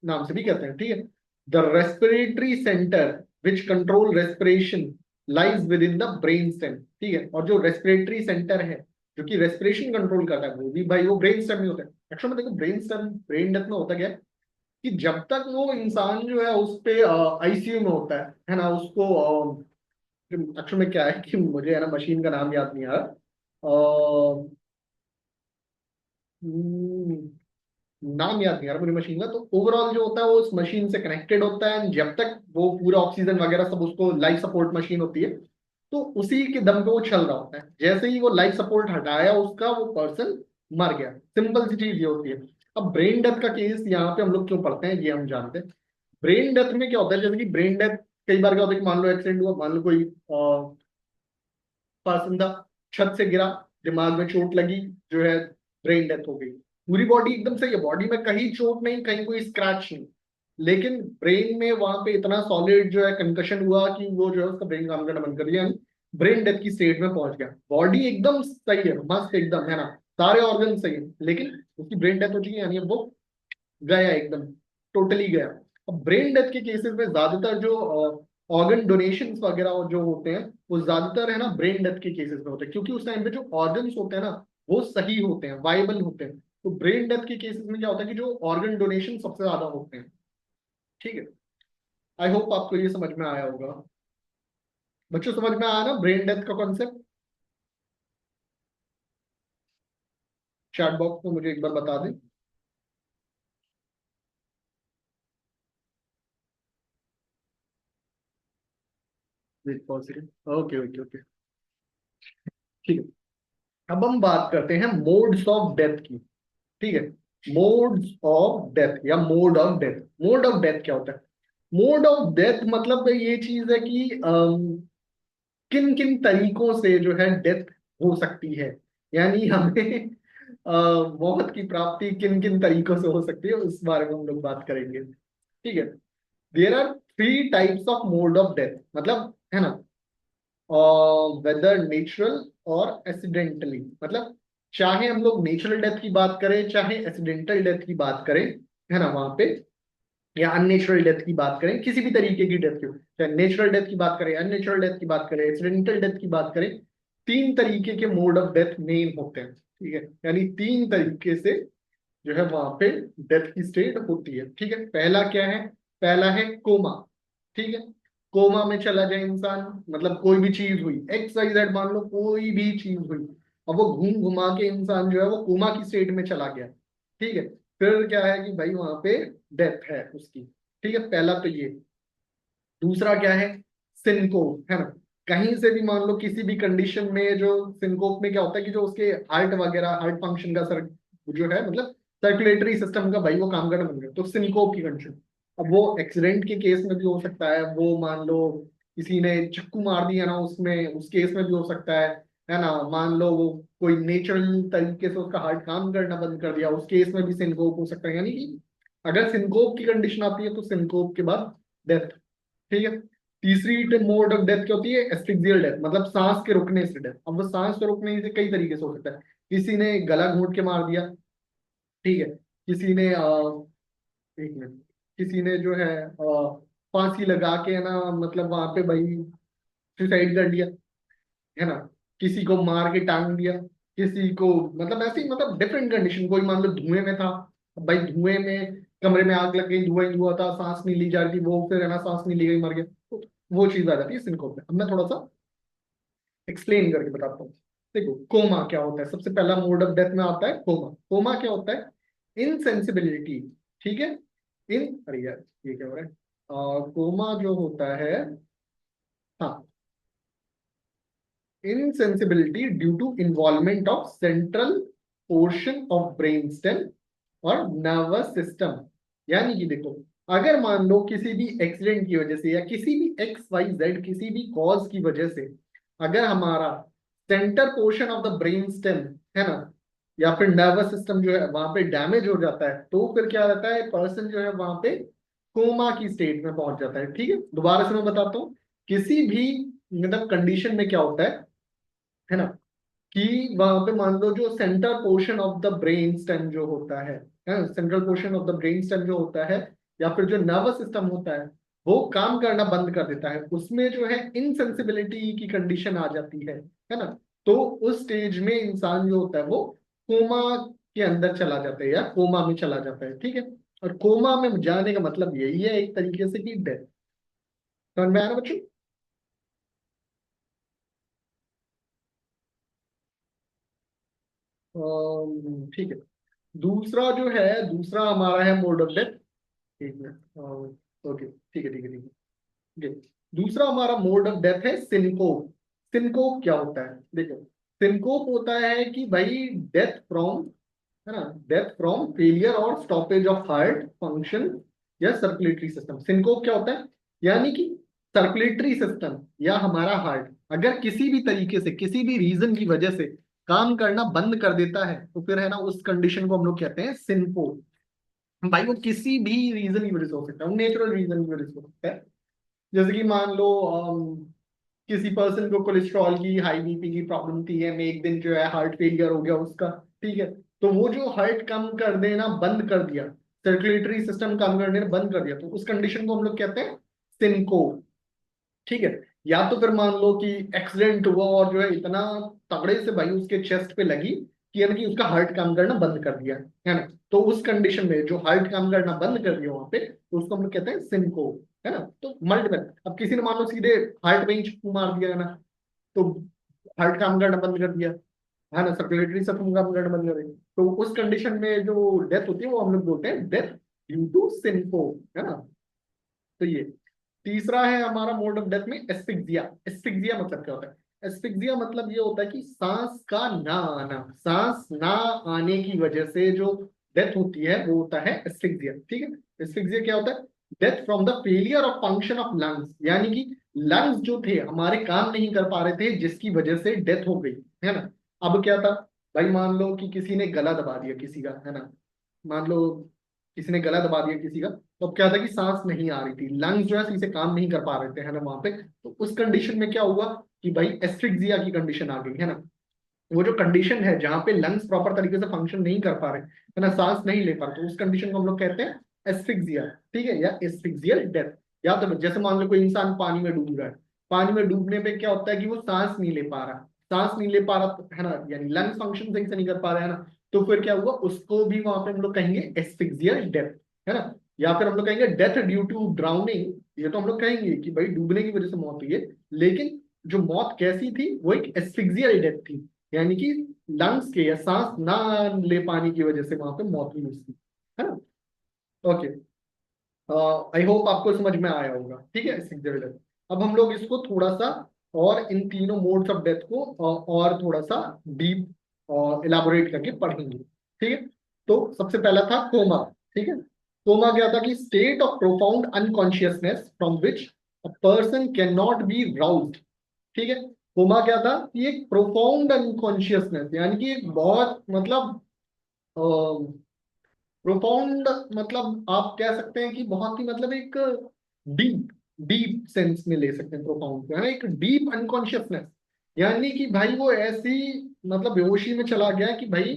नाम से भी कहते हैं। ठीक है, the respiratory centre which control respiration lies with in the brain stem. ठीक है, और जो रेस्पिरेटरी सेंटर है जो कि रेस्पिरेशन कंट्रोल करता है वो भी भाई वो ब्रेन स्टेम में होता है। एक्चुअली में देखो ब्रेन स्टेम ब्रेन डेथ में होता क्या है कि जब तक वो इंसान जो है उस पे आईसीयू में होता है ना, उसको एक्चुअल में क्या है कि मुझे है ना मशीन का नाम याद नहीं आ रहा, नाम याद नहीं आ रहा मुझे मशीन का। तो ओवरऑल जो होता है वो उस मशीन से कनेक्टेड होता है, जब तक वो पूरा ऑक्सीजन वगैरह सब, उसको लाइफ सपोर्ट मशीन होती है, तो उसी के दम पे वो चल रहा होता है। जैसे ही वो लाइफ सपोर्ट हटाया उसका, वो पर्सन मर गया। सिंपल सी चीज ये होती है। अब ब्रेन डेथ का केस यहाँ पे हम लोग क्यों पढ़ते हैं ये हम जानते हैं। ब्रेन डेथ में क्या होता है, जैसे कि ब्रेन डेथ कई बार क्या होता है कि मान लो एक्सीडेंट हुआ, मान लो कोई पर्सन था, छत से गिरा, दिमाग में चोट लगी, जो है ब्रेन डेथ हो गई। पूरी बॉडी एकदम सही है, बॉडी में कहीं चोट नहीं, कहीं कोई स्क्रैच नहीं, लेकिन ब्रेन में वहां पे इतना सॉलिड जो है कंकशन हुआ कि वो जो है उसका ब्रेन काम करना बंद कर दिया, यानी ब्रेन डेथ की स्टेट में पहुंच गया। बॉडी एकदम सही है, मस्त एकदम है ना, सारे ऑर्गन सही है, लेकिन उसकी ब्रेन डेथ हो चुकी है, यानी अब वो गया एकदम, टोटली गया। अब ब्रेन डेथ के केसेस में ज्यादातर जो ऑर्गन डोनेशन वगैरह जो होते हैं वो ज्यादातर है ना ब्रेन डेथ के केसेस में होते हैं, क्योंकि उस टाइम पे जो ऑर्गन्स होते हैं ना वो सही होते हैं, वाइबल होते हैं। तो ब्रेन डेथ के केसेस में क्या होता है कि जो ऑर्गन डोनेशन सबसे ज्यादा होते हैं। ठीक है, आई होप आपको ये समझ में आया होगा। बच्चों समझ में आया ना ब्रेन डेथ का कॉन्सेप्ट। चैट बॉक्स में मुझे एक बार बता दें। ओके ओके ओके, ठीक है। अब हम बात करते हैं मोड्स ऑफ डेथ की। ठीक है, मोड्स ऑफ डेथ या mode of death. Mode of death क्या होता है, मोड ऑफ डेथ मतलब ये चीज है कि किन किन तरीकों से जो है डेथ हो सकती है, यानी हमें मौत की प्राप्ति किन किन तरीकों से हो सकती है उस बारे में हम लोग बात करेंगे। ठीक है, there are three types of mode of death, मतलब है ना, वेदर नेचुरल और एक्सीडेंटली। मतलब चाहे हम लोग नेचुरल डेथ की बात करें चाहे एक्सीडेंटल डेथ की बात करें, है ना, वहां पे, या अननेचुरल डेथ की बात करें, किसी भी तरीके की डेथ की हो, चाहे नेचुरल डेथ की बात करें, अननेचुरल डेथ की बात करें, एक्सीडेंटल डेथ की बात करें, तीन तरीके के मोड ऑफ डेथ मेन होते हैं। ठीक है, यानी तीन तरीके से जो है वहां पे डेथ की स्टेट होती है। ठीक है, पहला क्या है, पहला है कोमा। ठीक है, कोमा में चला जाए इंसान, मतलब कोई भी चीज हुई, एक्स वाई जेड मान लो, कोई भी चीज हुई, अब वो घूम घुमा के इंसान जो है वो कोमा की स्टेट में चला गया। ठीक है, फिर क्या है कि भाई वहां पे डेथ है उसकी। ठीक है, पहला तो ये। दूसरा क्या है, सिनकोप, है ना, कहीं से भी मान लो किसी भी कंडीशन में, जो सिनकोप में क्या होता है कि जो उसके हार्ट वगैरह, हार्ट फंक्शन का सर जो है, मतलब सर्कुलेटरी सिस्टम का भाई वो काम करना बंद कर, तो सिनकोप की कंडीशन। अब वो एक्सीडेंट के केस में भी हो सकता है, वो मान लो किसी ने चक्कू मार दिया ना, उसमें उस केस में भी हो सकता है ना, मान लो वो कोई नेचुरल तरीके से उसका हार्ट काम करना बंद कर दिया, उस केस में भी सिनकोप हो सकता है। यानी कि अगर सिनकोप की कंडीशन आती है तो सिनकोप के बाद डेथ। ठीक है, तीसरी मोड ऑफ डेथ क्या होती है, एस्फिक्सियल डेथ, मतलब सांस के रुकने से डेथ। अब वो सांस के रुकने से कई तरीके से हो सकता है, किसी ने गला घोंट के मार दिया। ठीक है, किसी ने एक मिनट, किसी ने जो है फांसी लगा के है ना, मतलब वहां पे भाई सुसाइड कर लिया, है ना, किसी को मार के टांग दिया, किसी को मतलब ऐसे ही, मतलब डिफरेंट कंडीशन। कोई मान लो धुएं में था, अब भाई धुएं में कमरे में आग लग गई, धुआं ही धुआं था, सांस नहीं ली जा रही थी, वो फिर है ना सांस नहीं ली गई, मर गया। तो वो चीज आ जाती है सिनकोप में। अब मैं थोड़ा सा एक्सप्लेन करके बताता हूँ। देखो कोमा क्या होता है, सबसे पहला मोड ऑफ डेथ में आता है कोमा। कोमा क्या होता है, इनसेंसिबिलिटी। ठीक है, इन अरे यार ये क्या हो रहा है, कोमा जो होता है हाँ, insensibility due to involvement of central portion of brain stem और नर्वस सिस्टम। यानी कि देखो, अगर मान लो किसी भी एक्सीडेंट की वजह से या किसी भी एक्स वाई जेड किसी भी कॉज की वजह से अगर हमारा centre portion of the brain stem है ना, या फिर नर्वस सिस्टम जो है वहां पे डैमेज हो जाता है, तो फिर क्या रहता है, पर्सन जो है वहां पे कोमा की स्टेट में पहुंच जाता है। ठीक है, दोबारा से मैं बताता हूँ। किसी भी मतलब कंडीशन में क्या होता है ना, कि वहां पे मान लो जो centre portion of the brain stem जो होता है central portion of the brain stem जो होता है, या फिर जो नर्वस सिस्टम होता है, वो काम करना बंद कर देता है, उसमें जो है इनसेंसिबिलिटी की कंडीशन आ जाती है ना। तो उस स्टेज में इंसान जो होता है वो कोमा के अंदर चला जाता है या कोमा में चला जाता है। ठीक है, और कोमा में जाने का मतलब यही है एक तरीके से कि डेथ। समझ में आ रहा बच्चों? ठीक है। दूसरा जो है, दूसरा हमारा है मोड ऑफ डेथ। एक मिनट। ओके, ठीक है ठीक है ठीक है। ठीक है। दूसरा हमारा मोड ऑफ डेथ है सिनकोप। सिनकोप क्या होता है, देखो, सिनकोप होता है कि भाई डेथ फ्रॉम, है ना, डेथ फ्रॉम फेलियर और स्टॉपेज ऑफ हार्ट फंक्शन या सर्कुलेटरी सिस्टम। सिनकोप क्या होता है, यानी कि सर्कुलेटरी सिस्टम या हमारा हार्ट अगर किसी भी तरीके से किसी भी रीजन की वजह से काम करना बंद कर देता है, तो फिर है ना उस कंडीशन को हम लोग कहते हैं सिनकोप। भाई वो किसी भी रीजन की वजह से हो सकता है, वो नेचुरल रीजन की वजह से हो सकता है। जैसे कि मान लो किसी पर्सन को कोलेस्ट्रॉल की, हाई बीपी की प्रॉब्लम थी, है एक दिन जो है हार्ट फेलियर हो गया उसका। ठीक है, तो वो जो हार्ट कम कर देना बंद कर दिया, सर्कुलेटरी सिस्टम काम करने बंद कर दिया, तो उस कंडीशन को हम लोग कहते हैं सिनको। ठीक है। या तो फिर मान लो कि एक्सीडेंट हुआ और जो है इतना तगड़े से भाई उसके चेस्ट पे लगी कि यानी कि उसका हार्ट काम करना बंद कर दिया, है ना। तो उस कंडीशन में जो हार्ट काम करना बंद कर दिया वहां पे, तो उसको हम लोग कहते हैं सिनको, है ना। तो मल्टीपल, अब किसी ने मान लो सीधे हार्ट में ही चप्पू मार दिया, है ना, तो हार्ट काम करना बंद कर दिया, है ना, सर्कुलेटरी सिस्टम काम करना बंद कर दिया, तो उस कंडीशन में जो डेथ होती है वो हम लोग बोलते हैं डेथ ड्यू टू सिनको, है ना। तो ये तीसरा है हमारा मोड ऑफ डेथ में एस्फिक्सिया। एस्फिक्सिया मतलब क्या होता है, एस्फिक्सिया मतलब ये होता है कि सांस का ना आना, सांस ना आने की वजह से जो डेथ होती है वो होता है एस्फिक्सिया। ठीक है, एस्फिक्सिया क्या होता है, death from the failure of function of lungs, यानी कि लंग्स जो थे हमारे काम नहीं कर पा रहे थे जिसकी वजह से डेथ हो गई, है ना। अब क्या था, भाई मान लो कि किसी ने गला दबा दिया किसी का, है ना, मान लो किसी ने गला दबा दिया किसी का, तो अब क्या था कि सांस नहीं आ रही थी, लंग्स जो है सही से काम नहीं कर पा रहे थे, है ना, वहां पे। तो उस कंडीशन में क्या हुआ कि भाई एस्फिक्सिया की कंडीशन आ गई, है ना। वो जो कंडीशन है जहाँ पे लंग्स प्रॉपर तरीके से फंक्शन नहीं कर पा रहे, है ना, सांस नहीं ले पा रहे, तो उस कंडीशन को हम लोग कहते हैं एस्फिक्सिया। ठीक है, या एस्फिक्सियल डेथ। या तो जैसे मान लो कोई इंसान पानी में डूब रहा है, पानी में डूबने पे क्या होता है कि वो सांस नहीं ले पा रहा, सांस नहीं ले पा रहा, है ना, यानी लंग्स फंक्शन सही से नहीं कर पा रहे, है ना। तो फिर क्या हुआ, उसको भी वहां पे हम लोग कहेंगे एस्फिक्सियल डेथ, है ना। या फिर हम लोग कहेंगे डेथ ड्यू टू ड्राउनिंग, ये तो हम लोग कहेंगे कि भाई डूबने की वजह से मौत हुई है, लेकिन जो मौत कैसी थी वो एक एस्फिक्सियल डेथ थी, यानी कि लंग्स के या सांस ना ले पाने की वजह से वहां पे मौत हुई उसकी, है ना। ओके, आई होप आपको समझ में आया होगा। ठीक है, एस्फिक्सियल डेथ। अब हम लोग इसको थोड़ा सा और इन तीनों मोड्स ऑफ डेथ को और थोड़ा सा डीप और इलाबोरेट करके पढ़ेंगे। ठीक है, तो सबसे पहला था कोमा। ठीक है, कोमा क्या था कि state of profound unconsciousness from which a person can not be roused. ठीक है, कोमा क्या था कि एक प्रोफाउंड अनकॉन्शियसनेस, यानी कि एक बहुत मतलब प्रोफाउंड, मतलब आप कह सकते हैं कि बहुत ही मतलब एक डीप, डीप सेंस में ले सकते हैं प्रोफाउंड को, है ना, एक डीप अनकॉन्शियसनेस, यानी कि भाई वो ऐसी मतलब बेहोशी में चला गया कि भाई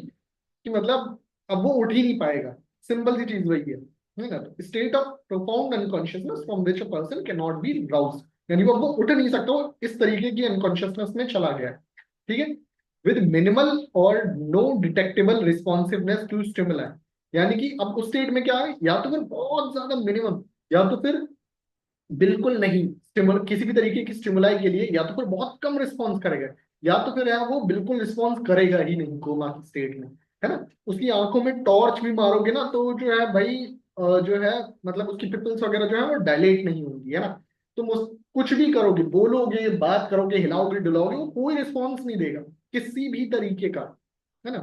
कि मतलब अब वो उठ ही नहीं पाएगा। सिंपल सी चीज वही है ना। State of profound unconsciousness from which a person can not be roused, यानी वो उठ नहीं सकता, वो इस तरीके की अनकॉन्शियसनेस में चला गया है। ठीक है, विद मिनिमल और no detectable responsiveness to stimuli, यानी कि अब उस स्टेट में क्या है, या तो फिर बहुत ज्यादा मिनिमम, या तो फिर बिल्कुल नहीं, किसी भी तरीके की स्टिमुलाई के लिए, या तो फिर बहुत कम रिस्पॉन्स करेगा, या तो फिर है वो बिल्कुल रिस्पॉन्स करेगा ही नहीं कोमा की स्टेट में, है ना। उसकी आंखों में टॉर्च भी मारोगे ना तो जो है भाई जो है मतलब उसकी पिपल्स वगैरह जो है वो डायलेट नहीं होंगी, है ना। तुम उसको कुछ भी करोगे, बोलोगे, बात करोगे, हिलाओगे डुलाओगे, वो कोई रिस्पॉन्स नहीं देगा किसी भी तरीके का, है ना।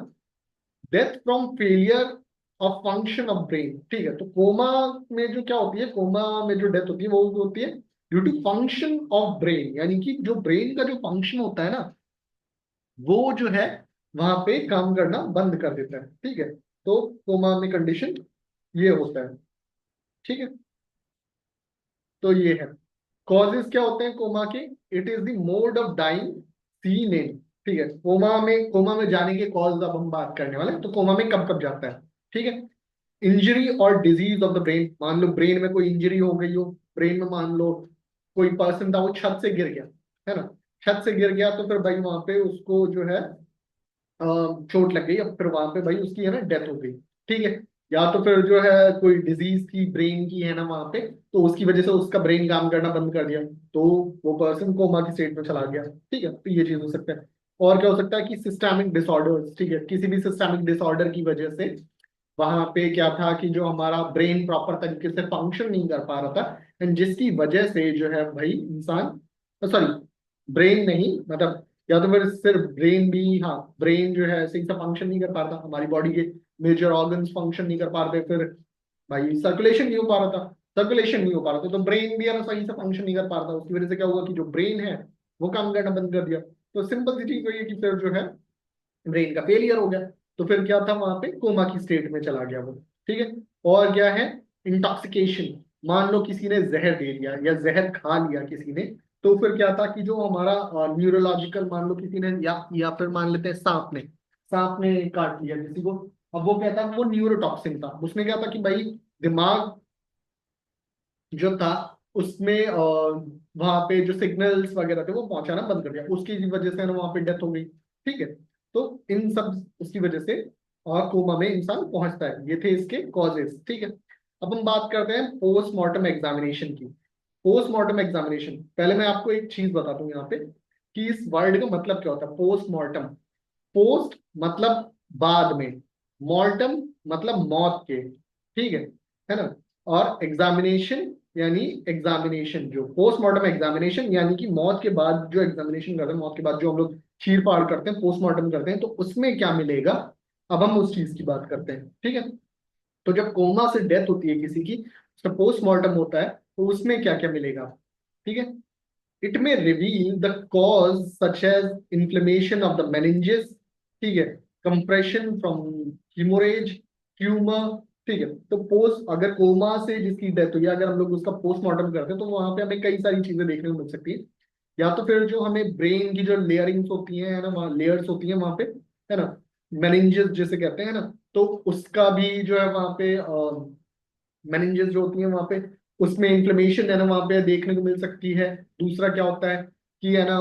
Death from failure of function of brain, ठीक है। तो कोमा में जो क्या होती है, कोमा में जो डेथ होती है वो होती है due to function of brain, यानी कि जो ब्रेन का जो फंक्शन होता है ना, वो जो है वहां पे काम करना बंद कर देता है, ठीक है। तो कोमा में कंडीशन ये होता है, ठीक है। तो ये है कॉजेस क्या होते हैं कोमा के। It is the mode of dying seen in, ठीक है। कोमा में जाने के कॉज अब हम बात करने वाले हैं। तो कोमा में कब कब जाता है, ठीक है। इंजरी और डिजीज ऑफ द ब्रेन, मान लो ब्रेन में कोई इंजरी हो गई हो, ब्रेन में मान लो कोई पर्सन था वो छत से गिर गया, है ना। छत से गिर गया तो फिर भाई वहां पे उसको जो है चोट लग गई, अब फिर वहां पे भाई उसकी है ना डेथ हो गई, ठीक है। या तो फिर जो है कोई डिजीज थी ब्रेन की, है ना, वहां पे, तो उसकी वजह से उसका ब्रेन काम करना बंद कर दिया, तो वो पर्सन कोमा की स्टेट में चला गया, ठीक है। तो ये चीज हो सकता है। और क्या हो सकता है कि सिस्टमिक डिसऑर्डर्स, ठीक है, किसी भी सिस्टमिक डिसऑर्डर की वजह से वहां पे क्या था कि जो हमारा ब्रेन प्रॉपर तरीके से फंक्शन नहीं कर पा रहा था, एंड जिसकी वजह से जो है भाई इंसान, सॉरी, ब्रेन नहीं, मतलब या तो फिर सिर्फ ब्रेन भी, हाँ, ब्रेन जो है सही से फंक्शन नहीं कर पा रहा था, हमारी बॉडी के मेजर ऑर्गन्स फंक्शन नहीं कर पा रहे थे, फिर भाई सर्कुलेशन नहीं हो पा रहा था, सर्कुलेशन नहीं हो पा रहा था, तो ब्रेन भी है ना सही से फंक्शन नहीं कर पा रहा था, उसकी वजह से क्या हुआ कि जो ब्रेन है वो काम करना बंद कर दिया। तो सिंपल सी चीज वही है कि फिर जो है ब्रेन का फेलियर हो गया, तो फिर क्या था वहां पे कोमा की स्टेट में चला गया वो, ठीक है। और क्या है, इंटॉक्सिकेशन, मान लो किसी ने जहर दे दिया या जहर खा लिया किसी ने, तो फिर क्या था कि जो हमारा न्यूरोलॉजिकल, मान लो किसी ने या फिर मान लेते हैं सांप ने काट लिया किसी को, अब वो क्या था, वो न्यूरोटॉक्सिन था, उसमें क्या था कि भाई दिमाग जो था उसमें वहां पे जो सिग्नल्स वगैरह थे वो पहुंचाना बंद कर दिया, उसकी वजह से ना वहां पे डेथ हो गई, ठीक है। तो इन सब उसकी वजह से कोमा में इंसान पहुंचता है, ये थे इसके कॉजेस, ठीक है। अब हम बात करते हैं पोस्टमार्टम एग्जामिनेशन की। पोस्टमार्टम एग्जामिनेशन, पहले मैं आपको एक चीज बता दूं यहाँ पे कि इस वर्ड का मतलब क्या होता है। पोस्टमार्टम, पोस्ट मतलब बाद में, मॉर्टम मतलब मौत के, ठीक है ना। और एग्जामिनेशन यानी एग्जामिनेशन, जो पोस्टमार्टम एग्जामिनेशन यानी कि मौत के बाद जो एग्जामिनेशन करते हैं, मौत के बाद जो हम लोग चीर फाड़ करते हैं, पोस्टमार्टम करते हैं, तो उसमें क्या मिलेगा, अब हम उस चीज की बात करते हैं, ठीक है। तो जब कोमा से डेथ होती है किसी की, उसका पोस्टमार्टम होता है, तो उसमें क्या क्या मिलेगा, ठीक है। It may reveal the cause such as inflammation of the meninges, ठीक है, कंप्रेशन फ्रॉम हीमोरेज, ट्यूमर, ठीक है। तो पोस्ट अगर कोमा से जिसकी डेथ हुई है, अगर हम लोग उसका पोस्टमार्टम करते हैं तो वहां पे हमें कई सारी चीजें देखने को मिल सकती है। या तो फिर जो हमें ब्रेन की जो लेयरिंग्स होती हैं, है ना, वहाँ लेयर्स होती हैं वहां पे, है ना, meninges जिसे कहते हैं ना, तो उसका भी जो है वहां पे मेनिंजेस जो होती है वहां पे, उसमें इन्फ्लेमेशन है ना वहां पे देखने को मिल सकती है। दूसरा क्या होता है कि है ना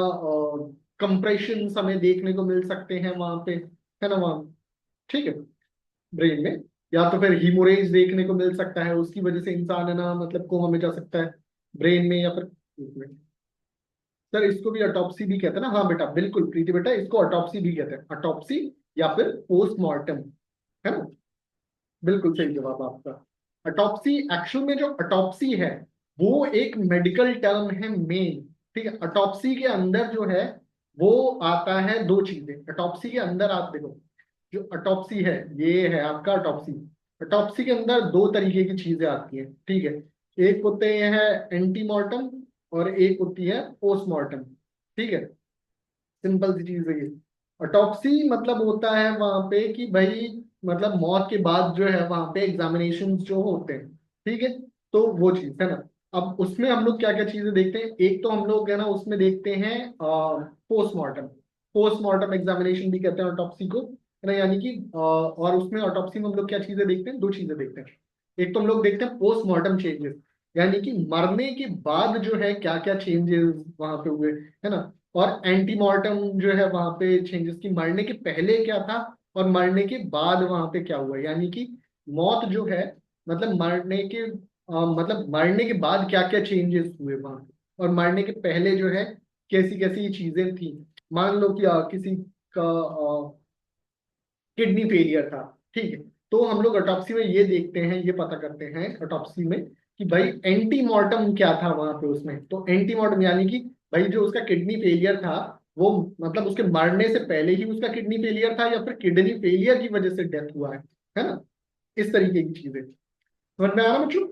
कंप्रेशन हमें देखने को मिल सकते हैं वहां पे, है ना, वहां, ठीक है, ब्रेन में। या तो फिर हीमोरेज देखने को मिल सकता है, उसकी वजह से इंसान है ना मतलब कोमा में जा सकता है ब्रेन में। या फिर एक मिनट, सर इसको भी ऑटोप्सी भी कहते हैं ना, हाँ बेटा बिल्कुल प्रीति बेटा, इसको ऑटोप्सी भी कहते हैं, ऑटोप्सी या फिर पोस्टमार्टम, है ना। बिल्कुल सही जवाब आपका। अटॉप्सी, एक्चुअल में जो अटॉप्सी है वो एक मेडिकल टर्म है मेन, ठीक है। अटॉप्सी के अंदर जो है वो आता है दो चीजें, अटॉप्सी के अंदर आप देखो, जो अटॉप्सी है ये है आपका अटॉप्सी। अटॉप्सी के अंदर दो तरीके की चीजें आती हैं, ठीक है। एक होते हैं एंटीमॉर्टम और एक होती है पोस्टमार्टम, ठीक है। सिंपल सी चीज है ये। ऑटोप्सी मतलब होता है वहां पे कि भाई मतलब मौत के बाद जो है वहां पे एग्जामिनेशन जो होते हैं, ठीक है। तो वो चीज है ना। अब उसमें हम लोग क्या क्या चीजें देखते हैं, एक तो हम लोग है ना उसमें देखते हैं पोस्टमार्टम, पोस्टमार्टम एग्जामिनेशन भी कहते हैं ऑटोप्सी को, है ना, यानी कि और उसमें ऑटोप्सी में हम लोग क्या चीजें देखते हैं, दो चीजें देखते हैं। एक तो हम लोग देखते हैं पोस्टमार्टम चेंजेस, यानी कि मरने के बाद जो है क्या क्या चेंजेस वहां पे हुए, है ना। और एंटीमॉर्टम जो है वहां पे चेंजेस की, मरने के पहले क्या था और मरने के बाद वहां पे क्या हुआ, यानी कि मौत जो है मतलब मरने के मतलब मरने के बाद क्या क्या चेंजेस हुए वहां पे, और मरने के पहले जो है कैसी कैसी चीजें थी। मान लो कि किसी का किडनी फेलियर था, ठीक है। तो हम लोग ऑटोप्सी में ये देखते हैं, ये पता करते हैं ऑटोप्सी में कि भाई एंटी मॉर्टम क्या था वहां पे उसमें। तो एंटी मॉर्टम यानी कि भाई जो उसका किडनी फेलियर था, वो मतलब उसके मरने से पहले ही उसका किडनी फेलियर था, या फिर किडनी फेलियर की वजह से डेथ हुआ है ना। इस तरीके की चीजें समझ में आया बच्चों?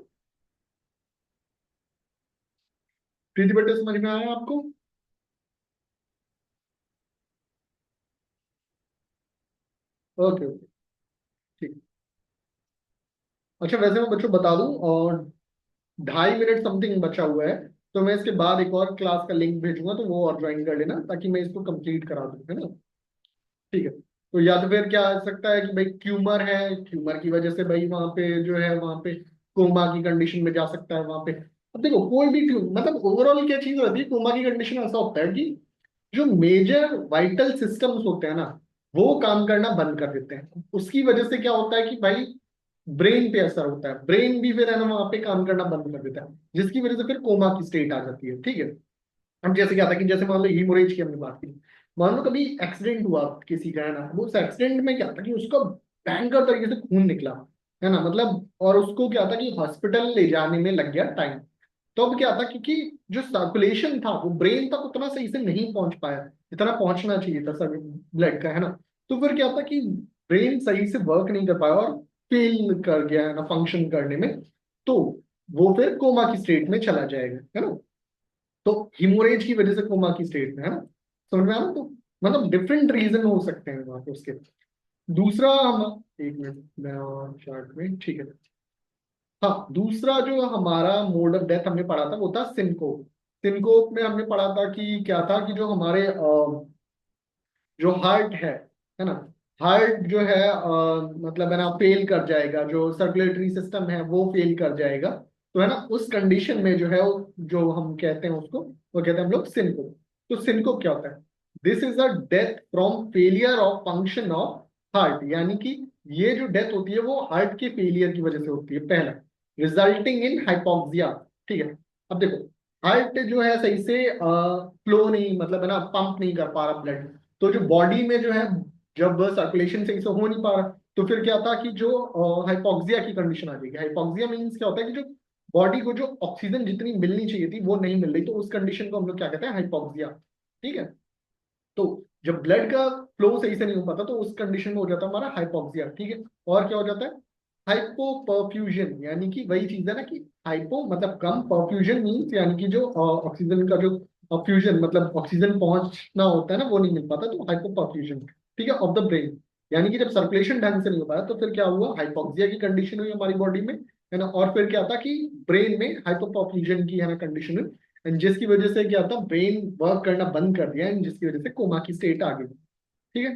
प्रीति बेटे समझ में आया आपको? ओके ओके, ठीक। अच्छा, वैसे मैं बच्चों बता दूं, और 2.5 मिनट समथिंग बचा हुआ है, तो मैं इसके बाद एक और क्लास का लिंक भेजूंगा, तो वो और ज्वाइन कर लेना ताकि मैं इसको कंप्लीट करा दूं, है ना। ठीक है। तो या तो फिर क्या आ सकता है कि भाई ट्यूमर है, ट्यूमर की वजह से भाई वहां पे जो है, वहां पे कोमा की कंडीशन में जा सकता है वहां पे। अब देखो कोई भी मतलब ओवरऑल क्या चीज होती है, कोमा की कंडीशन ऐसा होता है कि जो मेजर वाइटल सिस्टम्स होते हैं ना, वो काम करना बंद कर देते हैं। उसकी वजह से क्या होता है कि भाई ब्रेन पे असर होता है, ब्रेन भी फिर है ना वहां पे काम करना बंद कर देता है, जिसकी वजह से फिर कोमा की स्टेट आ जाती है। ठीक है। अब जैसे क्या था कि जैसे मान लो हीमोरेज की हमने बात की, मान लो कभी एक्सीडेंट हुआ किसी का, है ना, वो उस एक्सीडेंट में क्या था कि उसका भयंकर तरीके से खून निकला, है ना, मतलब, और उसको क्या था कि हॉस्पिटल ले जाने में लग गया टाइम। तो अब क्या था, क्योंकि जो सर्कुलेशन था वो ब्रेन तक उतना सही से नहीं पहुंच पाया जितना पहुंचना चाहिए था सर, ब्लड का, है ना। तो फिर क्या था कि ब्रेन सही से वर्क नहीं कर पाया और फेल कर गया, है ना, फंक्शन करने में। तो वो फिर कोमा की स्टेट में चला जाएगा, है ना। तो हिमोरेज की वजह से कोमा की स्टेट में, है ना, समझ में आ रहा? तो मतलब डिफरेंट रीजन हो सकते हैं वहां पे उसके। दूसरा हम, एक मिनट मैं और चार्ट में, ठीक है। हाँ, दूसरा जो हमारा मोड ऑफ डेथ हमने पढ़ा था वो था सिनकोप। सिनकोप में हमने पढ़ा था कि क्या था कि जो हमारे जो हार्ट है ना, हार्ट जो है मतलब है ना फेल कर जाएगा, जो सर्कुलेटरी सिस्टम है वो फेल कर जाएगा। तो है ना, उस कंडीशन में जो है जो हम कहते हैं उसको, वो कहते हैं हम लोग सिनकोप। तो सिनकोप क्या होता है? This is a death from failure of function of heart, यानी कि ये जो डेथ होती है वो हार्ट के फेलियर की वजह से होती है, पहला, रिजल्टिंग इन हाइपोक्सिया। ठीक है। अब देखो, हार्ट जो है सही से फ्लो नहीं, मतलब है ना, पंप नहीं कर पा रहा ब्लड, तो जो बॉडी में जो है, जब सर्कुलेशन सही से हो नहीं पा रहा, तो फिर क्या था कि जो हाइपोक्सिया की कंडीशन आ जाएगी। हाइपोक्सिया मीन्स क्या होता है कि जो बॉडी को जो ऑक्सीजन जितनी मिलनी चाहिए थी वो नहीं मिल रही, तो उस कंडीशन को हम लोग क्या कहते हैं, हाइपोक्सिया। ठीक है। तो जब ब्लड का फ्लो सही से नहीं हो पाता तो उस कंडीशन में हो जाता है हमारा हाइपोक्सिया। ठीक है। और क्या हो जाता है, हाइपोपर्फ्यूजन, यानी कि वही चीज है ना कि हाइपो मतलब कम, परफ्यूजन मीन्स यानी कि जो ऑक्सीजन का जो फ्यूजन मतलब ऑक्सीजन पहुंचना होता है ना वो नहीं मिल पाता, तो हाइपोपर्फ्यूजन। ठीक है, ऑफ द ब्रेन। यानी कि जब सर्कुलेशन ढंग से नहीं हो पाया तो फिर क्या हुआ, हाइपोक्सिया की कंडीशन हुई हमारी बॉडी में, है ना। और फिर क्या था कि ब्रेन में हाइपोपर्फ्यूजन की, है ना, कंडीशन हुई, and जिसकी वजह से क्या था, ब्रेन वर्क करना बंद कर दिया and जिसकी वजह से कोमा की स्टेट आ गई। ठीक है।